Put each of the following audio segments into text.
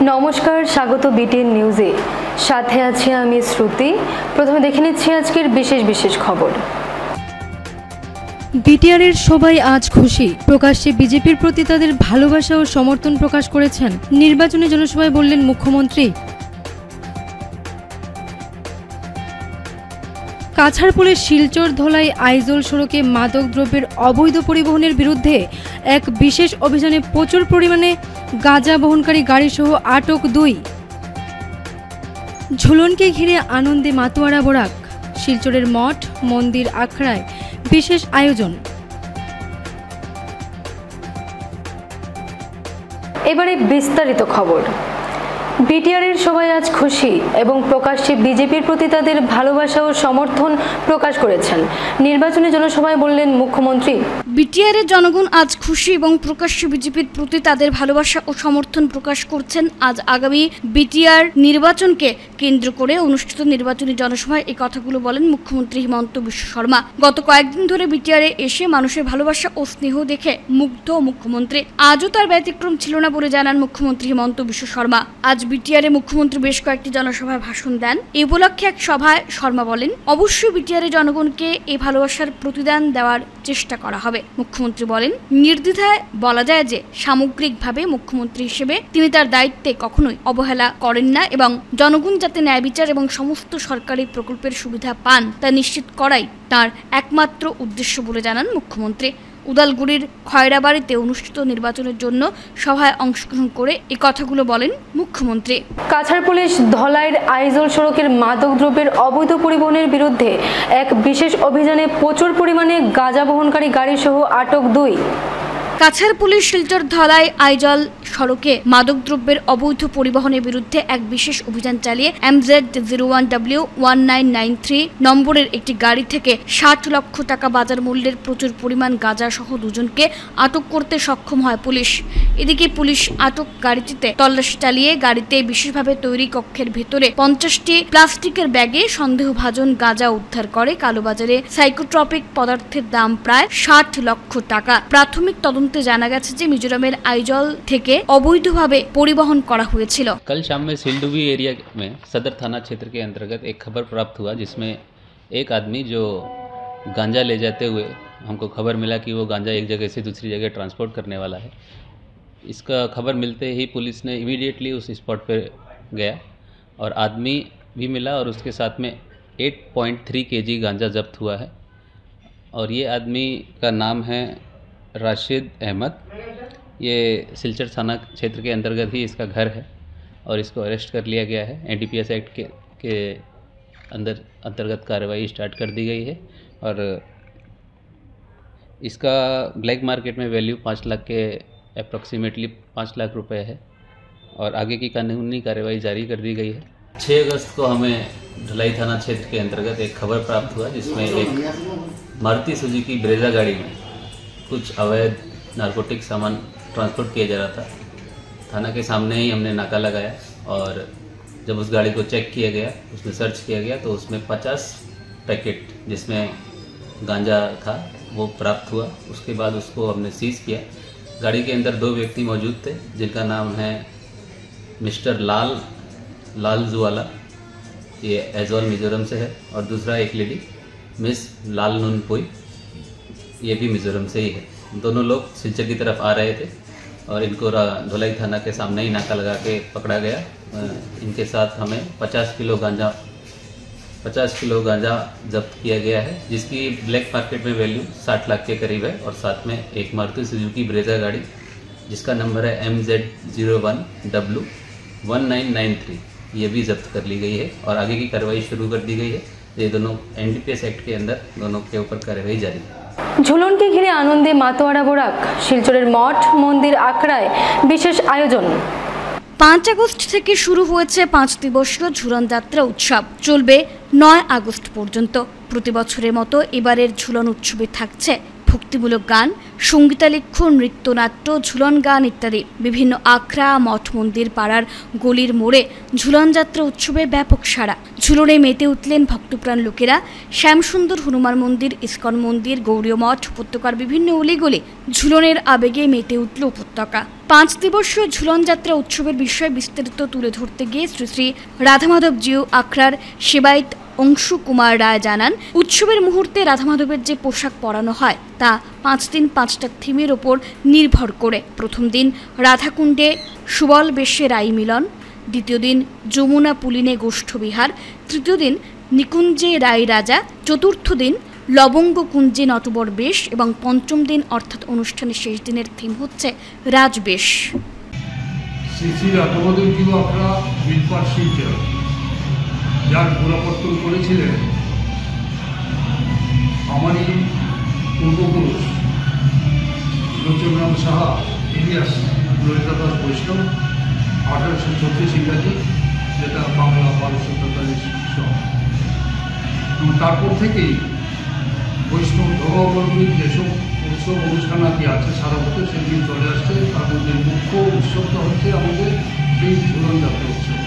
নমস্কার, স্বাগত বিটিএন নিউজে। সাথে আছি আমি শ্রুতি। প্রথমে দেখে নিচ্ছি আজকের বিশেষ খবর। বিটিআরের সবাই আজ খুশি। প্রকাশ্যে বিজেপির প্রতি তাদের ভালোবাসা ও সমর্থন প্রকাশ করেছেন নির্বাচনী জনসভায় বললেন মুখ্যমন্ত্রী। কাছাড়পুলের শিলচর ধলাই আইজল সড়কে মাদক দ্রব্যের অবৈধ পরিবহনের বিরুদ্ধে এক বিশেষ অভিযানে প্রচুর পরিমাণে গাঁজা বহনকারী গাড়িসহ আটক 2। ঝুলনকে ঘিরে আনন্দে মাতোয়ারা বরাক। শিলচরের মঠ মন্দির আখড়ায় বিশেষ আয়োজন। এবারে বিস্তারিত খবর। বিটিআরের সবাই আজ খুশি এবং প্রকাশ্যে বিজেপির প্রতি তাদের ভালোবাসা ও সমর্থন প্রকাশ করেছেন নির্বাচনী জনসভায় বললেন মুখ্যমন্ত্রী। বিটিআরের জনগণ আজ খুশি এবং প্রকাশ্যে বিজেপির প্রতি তাদের ভালোবাসা ও সমর্থন প্রকাশ করছেন। আজ আগামী বিটিআর নির্বাচনকে কেন্দ্র করে অনুষ্ঠিত নির্বাচনী জনসভায় এই কথাগুলো বলেন মুখ্যমন্ত্রী হিমন্ত বিশ্ব শর্মা। গত কয়েকদিন ধরে বিটিআরে এসে মানুষের ভালোবাসা ও স্নেহ দেখে মুগ্ধ মুখ্যমন্ত্রী। আজও তার ব্যতিক্রম ছিল না বলে জানান মুখ্যমন্ত্রী হিমন্ত বিশ্ব শর্মা। আজ বিটিআরে মুখ্যমন্ত্রী বেশ কয়েকটি জনসভায় ভাষণ দেন। এই উপলক্ষে এক সভায় শর্মা বলেন, অবশ্যই বিটিআরে জনগণকে এই ভালোবাসার প্রতিদান দেওয়ার চেষ্টা করা হবে। মুখ্যমন্ত্রী বলেন, নির্দ্বিধায় বলা যায় যে সামগ্রিকভাবে মুখ্যমন্ত্রী হিসেবে তিনি তার দায়িত্বে কখনোই অবহেলা করেন না এবং জনগণ যাতে ন্যায় বিচার এবং সমস্ত সরকারি প্রকল্পের সুবিধা পান তা নিশ্চিত করাই তার একমাত্র উদ্দেশ্য বলে জানান মুখ্যমন্ত্রী। উদালগুড়ির খয়রাবাড়িতে অনুষ্ঠিত নির্বাচনের জন্য সভায় অংশগ্রহণ করে এই কথাগুলো বলেন মুখ্যমন্ত্রী। কাছাড় পুলিশ ধলাইয়ের আইজল সড়কের মাদক দ্রব্যের অবৈধ পরিবহনের বিরুদ্ধে এক বিশেষ অভিযানে প্রচুর পরিমাণে গাঁজা বহনকারী গাড়ি সহ আটক 2। কাছাড় পুলিশ শিলচর ধলাই আইজল সড়কে মাদকদ্রব্যের অবৈধ পরিবহনের বিরুদ্ধে এক বিশেষ অভিযান চালিয়ে MZ01W1993 নম্বরের একটি গাড়ি থেকে 60 লক্ষ টাকা বাজার মূল্যের প্রচুর পরিমাণ গাঁজা সহ 2 জনকে আটক করতে সক্ষম হয় পুলিশ। এদিকে পুলিশ আটক গাড়িটিতে তল্লাশি চালিয়ে গাড়িতে বিশেষভাবে তৈরি কক্ষের ভেতরে 50টি প্লাস্টিকের ব্যাগে সন্দেহভাজন গাঁজা উদ্ধার করে। কালোবাজারে সাইকোট্রপিক পদার্থের দাম প্রায় 60 লক্ষ টাকা। প্রাথমিক তদন্ত জানা গেছে যে মিজোরামের আইজল থেকে অবৈধভাবে পরিবহন করা হয়েছিল। कल शाम में सिलडुबी एरिया में सदर थाना क्षेत्र के अंतर्गत एक खबर प्राप्त हुआ जिसमें एक आदमी जो गांजा ले जाते हुए हमको खबर मिला कि वो गांजा एक जगह से दूसरी जगह ट्रांसपोर्ट करने वाला है। इसका खबर मिलते ही पुलिस ने इमीडिएटली उस स्पॉट पर गया और आदमी भी मिला और उसके साथ में 8.3 kg गांजा जब्त हुआ है। और ये आदमी का नाम है राशिद अहमद। ये सिलचर थाना क्षेत्र के अंतर्गत ही इसका घर है और इसको अरेस्ट कर लिया गया है। NDPS एक्ट के अंतर्गत कार्रवाई स्टार्ट कर दी गई है और इसका ब्लैक मार्केट में वैल्यू 5 लाख के अप्रॉक्सीमेटली 5 लाख रुपए है और आगे की कानूनी कार्रवाई जारी कर दी गई है। 6 अगस्त को हमें ढलाई थाना क्षेत्र के अंतर्गत एक खबर प्राप्त हुआ जिसमें एक मारुति सुजुकी ब्रेजा गाड़ी में कुछ अवैध नारकोटिक सामान ट्रांसपोर्ट किया जा रहा था। थाना के सामने ही हमने नाका लगाया और जब उस गाड़ी को चेक किया गया, उसमें सर्च किया गया तो उसमें 50 पैकेट जिसमें गांजा था वो प्राप्त हुआ। उसके बाद उसको हमने सीज किया। गाड़ी के अंदर 2 व्यक्ति मौजूद थे जिनका नाम है मिस्टर लाल जुवाला, ये ऐजॉल मिजोरम से है, और दूसरा एक लेडी मिस लाल नुनपोई, ये भी मिजोरम से ही है। दोनों लोग सिलचर की तरफ आ रहे थे और इनको धोलाई थाना के सामने ही नाका लगा के पकड़ा गया। इनके साथ हमें 50 किलो गांजा जब्त किया गया है जिसकी ब्लैक मार्केट में वैल्यू 60 लाख के करीब है। और साथ में एक मारुति सुजुकी ब्रेजा गाड़ी जिसका नंबर है MZ01W1993 ये भी जब्त कर ली गई है और आगे की कार्रवाई शुरू कर दी गई है। ये दोनों NDPS एक्ट के अंदर दोनों के ऊपर कार्रवाई जारी है। ঝুলনকে ঘিরে আনন্দে মাতোয়ারা বরাক। শিলচরের মঠ মন্দির আখড়ায় বিশেষ আয়োজন। 5 আগস্ট থেকে শুরু হয়েছে 5 দিবসীয় ঝুলন যাত্রা উৎসব। চলবে 9 আগস্ট পর্যন্ত। প্রতি বছরের মতো এবারের ঝুলন উৎসবে থাকছে ভক্তিমূলক গান, সঙ্গীতালেখ্য, নৃত্যনাট্য, ঝুলন গান ইত্যাদি। বিভিন্ন আখড়া, মঠ মন্দির, পাড়ার গলির মোড়ে ঝুলন যাত্রা উৎসবে ব্যাপক সাড়া। ঝুলনে মেতে উঠলেন ভক্তপ্রাণ লোকেরা। শ্যামসুন্দর হনুমান মন্দির, ইস্কন মন্দির, গৌরীয় মঠ, উপত্যকার বিভিন্ন অলিগলি ঝুলনের আবেগে মেতে উঠল উপত্যকা। 5 দিবসীয় ঝুলন যাত্রা উৎসবের বিষয়ে বিস্তারিত তুলে ধরতে গিয়ে শ্রী শ্রী রাধামাধব জিউ আখড়ার সেবায়িত অংশু কুমার রায় জানান, উৎসবের মুহূর্তে রাধামাধবের যে পোশাক পরানো হয় তা 5 দিন 5টা থিমের ওপর নির্ভর করে। প্রথম দিন রাধাকুণ্ডে সুবল বেশে রাই মিলন, দ্বিতীয় দিন যমুনা পুলিনে গোষ্ঠবিহার, তৃতীয় দিন নিকুঞ্জে রাই রাজা, চতুর্থ দিন লবঙ্গ কুঞ্জে নটবর বেশ এবং পঞ্চম দিন অর্থাৎ অনুষ্ঠানের শেষ দিনের থিম হচ্ছে রাজবেশ। শ্রী শ্রী রাধামাধব জিউ আখড়া বিলপাট শিলচর, যার গোড়াপত্তন করেছিলেন আমারই পূর্বপুরুষ লোচনরাম সাহা ইলিয়াস ললিতাদাস বৈষ্ণব 1836 ইংরাজি, যেটা বাংলা 1243 সন। এবং তারপর থেকেই বৈষ্ণব ধর্মাবলম্বীর যেসব উৎসব অনুষ্ঠানাদি আছে সারা বছর সেদিন চলে আসছে। তার মধ্যে মুখ্য উৎসবটা হচ্ছে আমাদের এই ঝুলন যাত্রা উৎসব।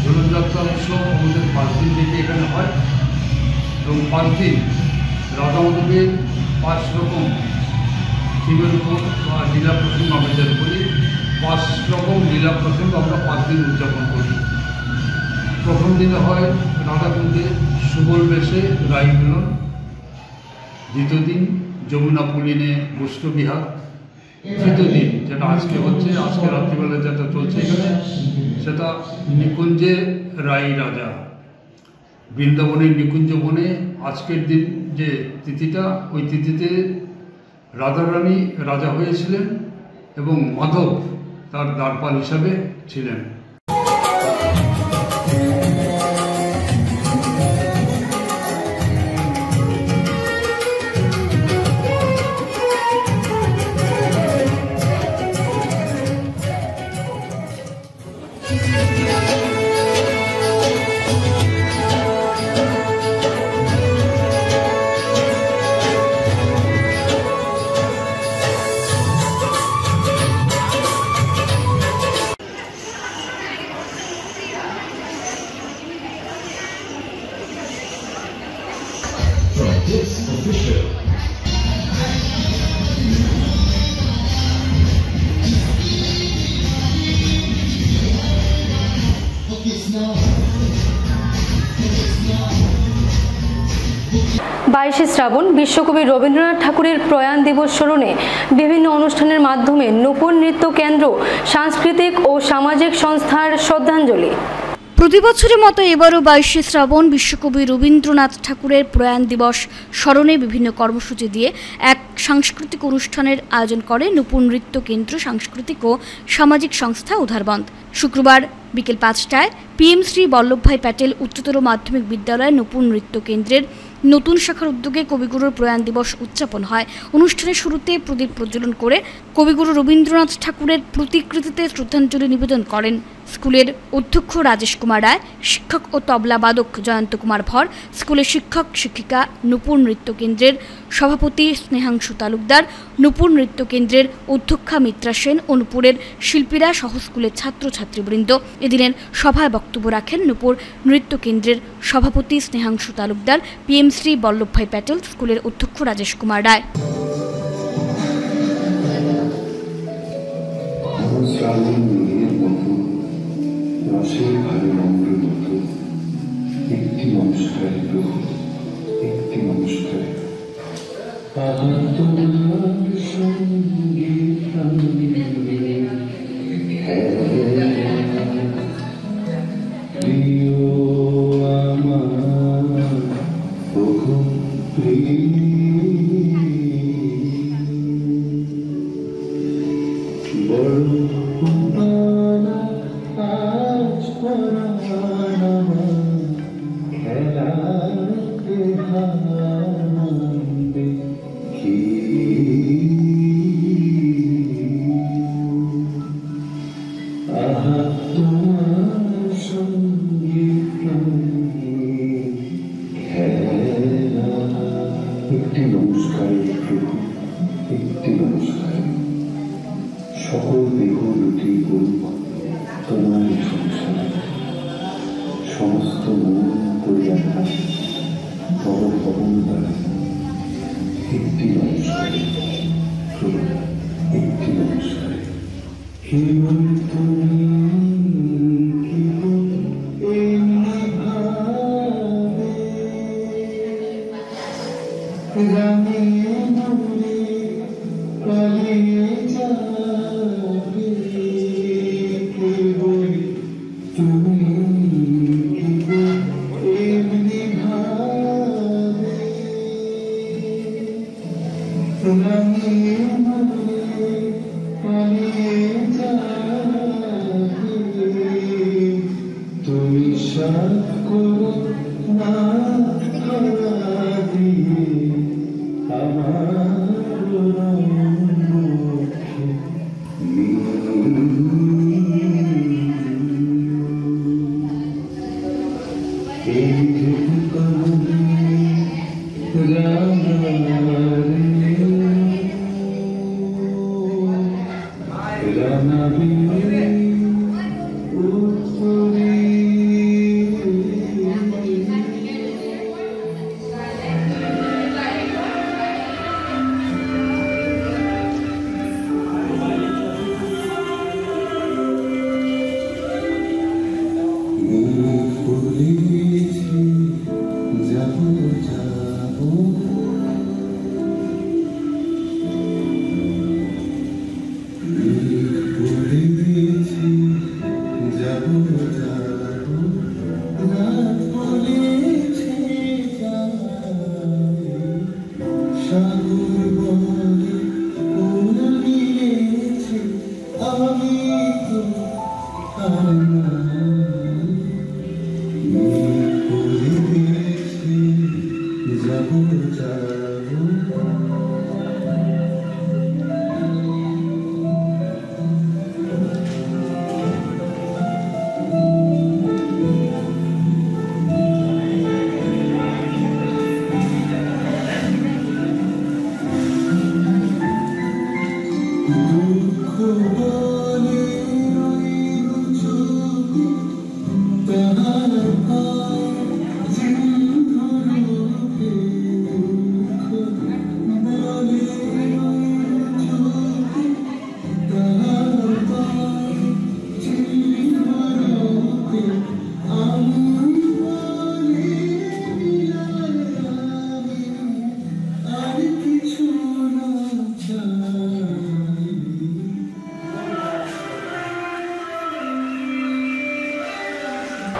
ঝুলন যাত্রা উৎসব আমাদের 5 দিন থেকে এখানে হয় এবং 5 দিন রাধামাধবের 5 রকম থিমের উপর বা লীলা প্রসঙ্গ আমরা যেটা করি, 5 রকম লীলা প্রসঙ্গ আমরা 5 দিন উদযাপন করি। প্রথম দিনে হয় রাধাকুণ্ডে সুবল বেশে রাই মিলন, দ্বিতীয় দিন যমুনা পুলিনে গোষ্ঠবিহার, তৃতীয় দিন যেটা আজকে হচ্ছে, আজকে রাত্রিবেলা যেটা চলছে এখানে, সেটা নিকুঞ্জে রাই রাজা। বৃন্দাবনের নিকুঞ্জ বনে আজকের দিন যে তিথিটা, ওই তিথিতে রাধারানী রাজা হয়েছিলেন এবং মাধব তার দ্বারপাল হিসাবে ছিলেন। বাইশে শ্রাবণ বিশ্বকবি রবীন্দ্রনাথ ঠাকুরের প্রয়াণ দিবস স্মরণে বিভিন্ন অনুষ্ঠানের মাধ্যমে নূপুর নৃত্য কেন্দ্র, সাংস্কৃতিক ও সামাজিক সংস্থার শ্রদ্ধাঞ্জলি। প্রতি বছরের মতো এবারও 22শে শ্রাবণ বিশ্বকবি রবীন্দ্রনাথ ঠাকুরের প্রয়াণ দিবস স্মরণে বিভিন্ন কর্মসূচি দিয়ে এক সাংস্কৃতিক অনুষ্ঠানের আয়োজন করে নূপুর নৃত্য কেন্দ্র, সাংস্কৃতিক ও সামাজিক সংস্থা উধারবন্দ। শুক্রবার বিকেল 5টায় PM শ্রী বল্লভভাই প্যাটেল উচ্চতর মাধ্যমিক বিদ্যালয় নূপুর নৃত্য কেন্দ্রের নতুন শাখার উদ্যোগে কবিগুরুর প্রয়াণ দিবস উদযাপন হয়। অনুষ্ঠানের শুরুতে প্রদীপ প্রজ্বলন করে কবিগুরু রবীন্দ্রনাথ ঠাকুরের প্রতিকৃতিতে শ্রদ্ধাঞ্জলি নিবেদন করেন স্কুলের অধ্যক্ষ রাজেশ কুমার রায়, শিক্ষক ও তবলাবাদক জয়ন্ত কুমার ভর, স্কুলের শিক্ষক শিক্ষিকা, নূপুর নৃত্য কেন্দ্রের সভাপতি স্নেহাংশু তালুকদার, নূপুর নৃত্য কেন্দ্রের অধ্যক্ষা মিত্রা সেন ও নূপুরের শিল্পীরা সহ স্কুলের ছাত্রছাত্রীবৃন্দ। এদিনের সভায় বক্তব্য রাখেন নূপুর নৃত্য কেন্দ্রের সভাপতি স্নেহাংশু তালুকদার, PM শ্রী বল্লভভাই প্যাটেল, স্কুলের অধ্যক্ষ রাজেশ কুমার রায়। রসের ভালো রঙের মতো একটি নমস্কার প্রভু, একটি নমস্কার। তোমার সঙ্গে প্রিয় আমার বহু বড় খেলা সকল দেহ লুটি করুক তোমার সংসারে, সমস্ত মন করিয়া বড় ভবন দ্বারা একটি নমস্কারে, প্রভু একটি নমস্কারে। কেবল তুমি তুমি সাথ করো না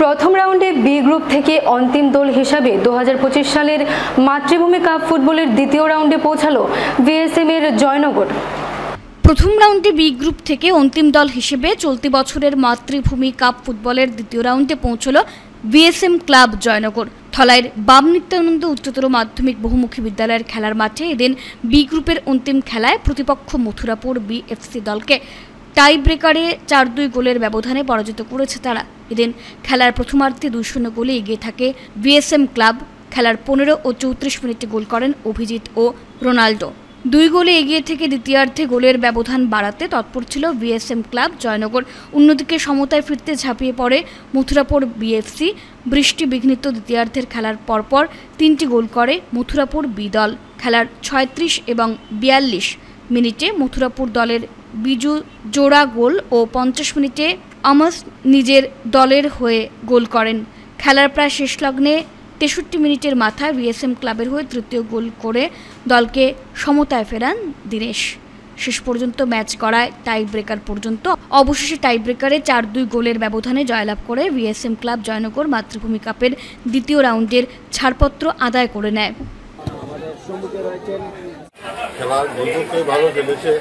প্রথম রাউন্ডে বি গ্রুপ থেকে অন্তিম দল হিসাবে 2025 সালের মাতৃভূমি কাপ ফুটবলের দ্বিতীয় রাউন্ডে পৌঁছালো ভিএসএম এর জয়নগর। প্রথম রাউন্ডে বি গ্রুপ থেকে অন্তিম দল হিসেবে চলতি বছরের মাতৃভূমি কাপ ফুটবলের দ্বিতীয় রাউন্ডে পৌঁছলো ভিএসএম ক্লাব জয়নগর। থলাইয়ের বাম নিত্যানন্দ উচ্চতর মাধ্যমিক বহুমুখী বিদ্যালয়ের খেলার মাঠে এদিন বি গ্রুপের অন্তিম খেলায় প্রতিপক্ষ মথুরাপুর বিএফসি দলকে টাই ব্রেকারে 4-2 গোলের ব্যবধানে পরাজিত করেছে তারা। এদিন খেলার প্রথমার্ধে 2-0 গোলে এগিয়ে থাকে ভিএসএম ক্লাব। খেলার 15 ও 34 মিনিটে গোল করেন অভিজিৎ ও রোনাল্ডো। 2 গোলে এগিয়ে থেকে দ্বিতীয়ার্ধে গোলের ব্যবধান বাড়াতে তৎপর ছিল ভিএসএম ক্লাব জয়নগর। অন্যদিকে সমতায় ফিরতে ঝাঁপিয়ে পড়ে মথুরাপুর বিএফসি। বৃষ্টি বিঘ্নিত দ্বিতীয়ার্ধের খেলার পরপর 3টি গোল করে মথুরাপুর বি দল। খেলার 36 এবং 42 মিনিটে মথুরাপুর দলের বিজু জোড়া গোল ও 50 মিনিটে আমস নিজের দলের হয়ে গোল করেন। খেলার প্রায় শেষ লগ্নে 63 মিনিটের মাথায় ভিএসএম ক্লাবের হয়ে তৃতীয় গোল করে দলকে সমতায় ফেরান দীনেশ। শেষ পর্যন্ত ম্যাচ গড়ায় টাই ব্রেকার পর্যন্ত। অবশেষে টাই ব্রেকারে 4-2 গোলের ব্যবধানে জয়লাভ করে ভিএসএম ক্লাব জয়নগর মাতৃভূমি কাপের দ্বিতীয় রাউন্ডের ছাড়পত্র আদায় করে নেয়। খেলা দুটোকে ভালো খেলেছে।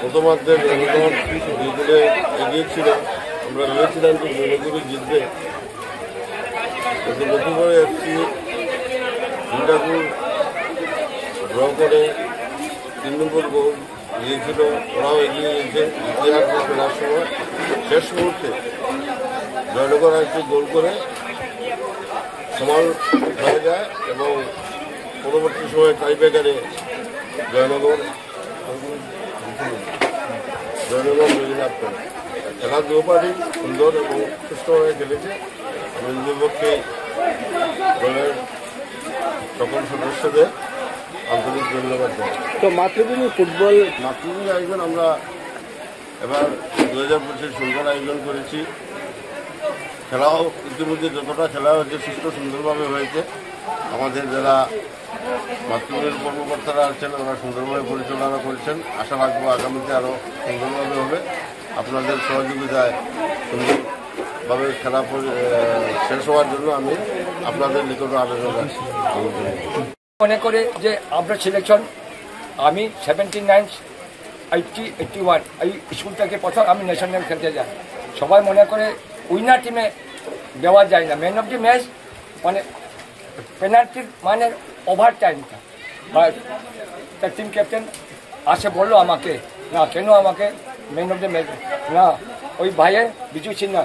প্রথমার্ধে জয়নগর 2 গোলে এগিয়ে ছিল। আমরা ভেবেছিলাম যে জয়নগরই জিতবে, কিন্তু মথুরাপুর এফসি 2টা গোল ড্র করে 3 নম্বর গোল দিয়েছিল। ওরাও এগিয়ে গিয়েছে। দ্বিতীয়ার্ধে খেলার সময় শেষ মুহূর্তে জয়নগর একটি গোল করে সমান হয়ে যায় এবং পরবর্তী সময় টাই ব্রেকারে জয়নগর জয়নগর মেদিনীপুর খেলার দু পার্টি সুন্দর এবং সুস্থভাবে খেলেছে। আমি নিজের পক্ষে দলের সকল সদস্যদের আন্তরিক ধন্যবাদ জানাই। তো মাতৃভূমি ফুটবল মাতৃভূমি আয়োজন আমরা এবার 2025 সুন্দর আয়োজন করেছি। খেলাও ইতিমধ্যে যতটা খেলা হয়েছে সুস্থ সুন্দরভাবে হয়েছে। আমাদের যারা মাতৃভূমির কর্মকর্তারা আছেন ওরা সুন্দরভাবে পরিচালনা করেছেন। আশা রাখবো আগামীতে আরও সুন্দরভাবে হবে। আপনাদের সহযোগিতায় সুন্দরভাবে খেলা শেষ হওয়ার জন্য আমি আপনাদের নিকটে আবেদন রাখছি। মনে করে যে আমরা সিলেকশন আমি 79, 80, 81 এই স্কুল থেকে প্রথম আমি ন্যাশনাল খেলতে যাই। সবাই মনে করে উইনার টিমে দেওয়া যায় না। ম্যান অফ দি ম্যাচ মানে পেনাল্টির মানে ওভার টাইমটা বা তার টিম ক্যাপ্টেন আসে বললো আমাকে, না কেন আমাকে ম্যান অফ দি ম্যাচ না, ওই ভাইয়ের বিজু সিনহা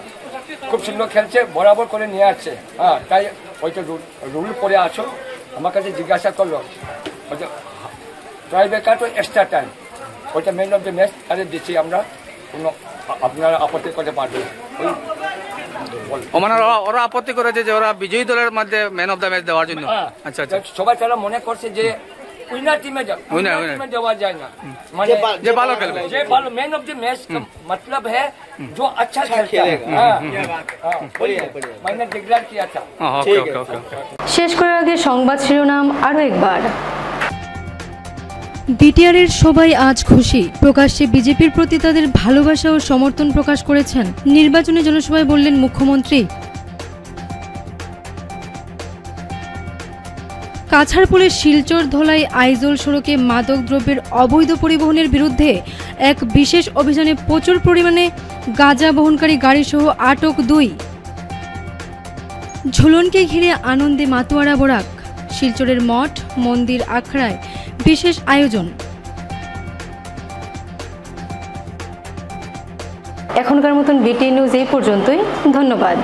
খুব সুন্দর খেলছে, বরাবর করে নিয়ে আসছে। হ্যাঁ, তাই ওইটা রুল করে আসো। আমার কাছে জিজ্ঞাসা করলো ওইটা ট্রাইবেকার তো এক্সট্রা টাইম, ওইটা ম্যান অফ দ্য ম্যাচ তাদের দিচ্ছি আমরা, কোনো আপনারা আপত্তি করতে পারবেন। মানে ওরা আপত্তি করেছে যে ওরা বিজয়ী দলের মধ্যে ম্যান অফ দ্য ম্যাচ দেওয়ার জন্য। আচ্ছা আচ্ছা, সবাই তারা মনে করছে যে উইনার টিমে দেওয়া যায় না, মানে যে ভালো খেলবে, যে ভালো ম্যান অফ দ্য ম্যাচ मतलब है जो अच्छा खेलता है। मैंने डिक्लेयर किया था। ওকে ওকে ওকে। শেষ করার আগে সংবাদ শিরোনাম আরও একবার। বিটিআরের সবাই আজ খুশি, প্রকাশ্যে বিজেপির প্রতি তাদের ভালোবাসা ও সমর্থন প্রকাশ করেছেন। নির্বাচনী জনসভায় বললেন মুখ্যমন্ত্রী। কাছাড়পুরের শিলচর ধলাই আইজল সড়কে মাদক দ্রব্যের অবৈধ পরিবহনের বিরুদ্ধে এক বিশেষ অভিযানে প্রচুর পরিমাণে গাঁজা বহনকারী গাড়িসহ আটক 2। ঝুলনকে ঘিরে আনন্দে মাতোয়ারা বরাক, শিলচরের মঠ মন্দির আখড়ায় বিশেষ আয়োজন। এখনকার মতন বিটি নিউজ এই পর্যন্তই। ধন্যবাদ।